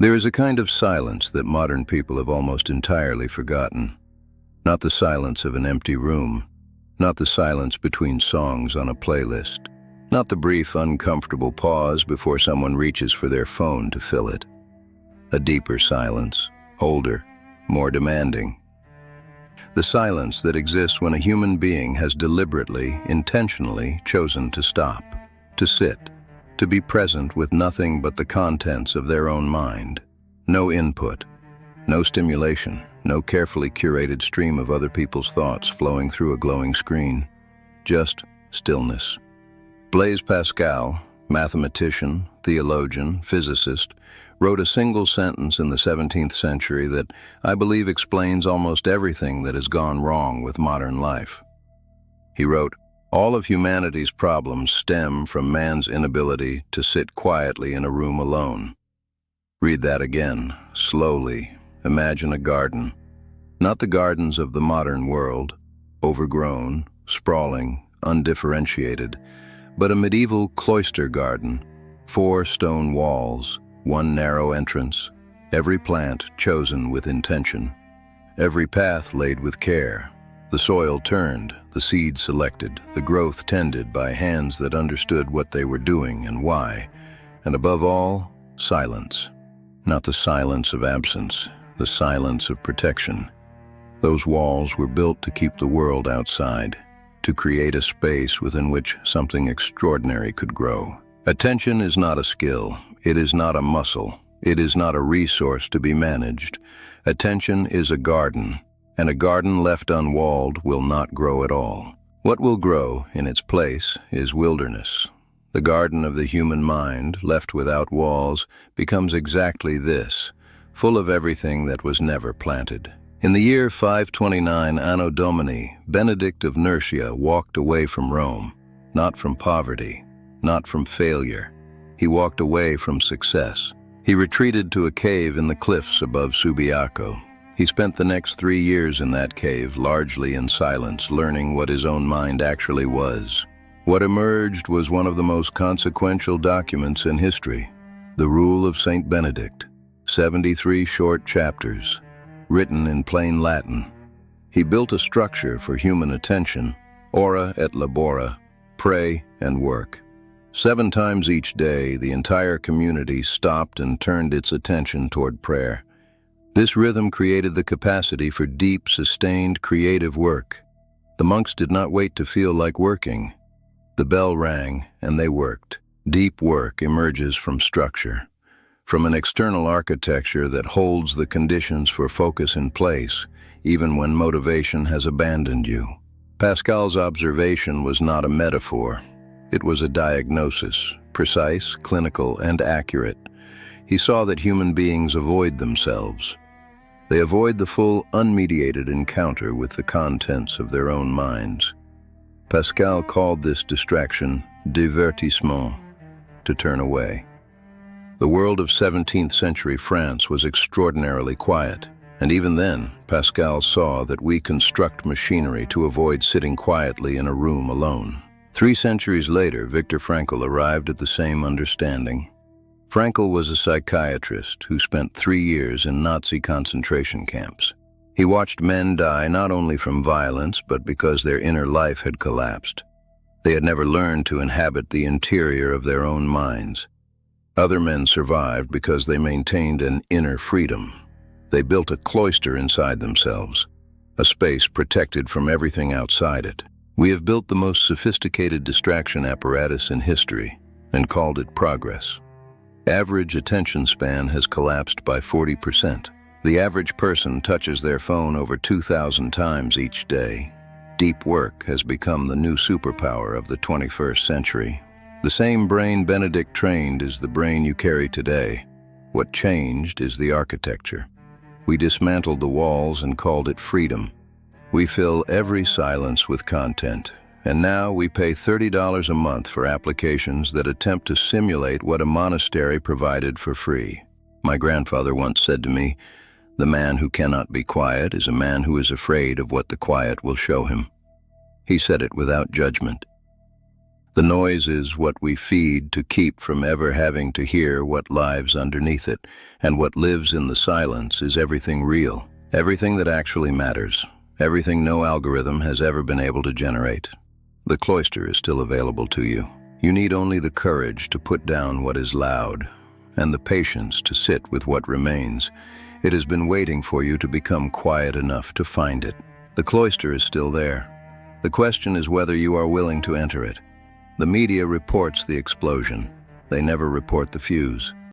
There is a kind of silence that modern people have almost entirely forgotten. Not the silence of an empty room, not the silence between songs on a playlist, not the brief, uncomfortable pause before someone reaches for their phone to fill it. A deeper silence, older, more demanding. The silence that exists when a human being has deliberately, intentionally chosen to stop, to sit, to be present with nothing but the contents of their own mind. No input, no stimulation, no carefully curated stream of other people's thoughts flowing through a glowing screen. Just stillness. Blaise Pascal, mathematician, theologian, physicist, wrote a single sentence in the 17th century that I believe explains almost everything that has gone wrong with modern life. He wrote, "All of humanity's problems stem from man's inability to sit quietly in a room alone." Read that again, slowly. Imagine a garden. Not the gardens of the modern world, overgrown, sprawling, undifferentiated, but a medieval cloister garden, 4 stone walls, 1 narrow entrance, every plant chosen with intention, every path laid with care, the soil turned, the seed selected, the growth tended by hands that understood what they were doing and why, and above all, silence. Not the silence of absence, the silence of protection. Those walls were built to keep the world outside, to create a space within which something extraordinary could grow. Attention is not a skill, it is not a muscle, it is not a resource to be managed. Attention is a garden, and a garden left unwalled will not grow at all. What will grow in its place is wilderness. The garden of the human mind, left without walls, becomes exactly this, full of everything that was never planted. In the year 529 Anno Domini, Benedict of Nursia walked away from Rome, not from poverty, not from failure. He walked away from success. He retreated to a cave in the cliffs above Subiaco. He spent the next 3 years in that cave, largely in silence, learning what his own mind actually was. What emerged was one of the most consequential documents in history, the Rule of Saint Benedict, 73 short chapters, written in plain Latin. He built a structure for human attention, ora et labora, pray and work. 7 times each day, the entire community stopped and turned its attention toward prayer. This rhythm created the capacity for deep, sustained, creative work. The monks did not wait to feel like working. The bell rang, and they worked. Deep work emerges from structure, from an external architecture that holds the conditions for focus in place, even when motivation has abandoned you. Pascal's observation was not a metaphor. It was a diagnosis, precise, clinical, and accurate. He saw that human beings avoid themselves. They avoid the full, unmediated encounter with the contents of their own minds. Pascal called this distraction divertissement, to turn away. The world of 17th century France was extraordinarily quiet, and even then, Pascal saw that we construct machinery to avoid sitting quietly in a room alone. 3 centuries later, Viktor Frankl arrived at the same understanding. Frankl was a psychiatrist who spent 3 years in Nazi concentration camps. He watched men die not only from violence, but because their inner life had collapsed. They had never learned to inhabit the interior of their own minds. Other men survived because they maintained an inner freedom. They built a cloister inside themselves, a space protected from everything outside it. We have built the most sophisticated distraction apparatus in history and called it progress. Average attention span has collapsed by 40%. The average person touches their phone over 2,000 times each day. Deep work has become the new superpower of the 21st century. The same brain Benedict trained is the brain you carry today. What changed is the architecture. We dismantled the walls and called it freedom. We fill every silence with content, and now we pay $30 a month for applications that attempt to simulate what a monastery provided for free. My grandfather once said to me, "The man who cannot be quiet is a man who is afraid of what the quiet will show him." He said it without judgment. The noise is what we feed to keep from ever having to hear what lives underneath it, and what lives in the silence is everything real, everything that actually matters, everything no algorithm has ever been able to generate. The cloister is still available to you. You need only the courage to put down what is loud, and the patience to sit with what remains. It has been waiting for you to become quiet enough to find it. The cloister is still there. The question is whether you are willing to enter it. The media reports the explosion. They never report the fuse.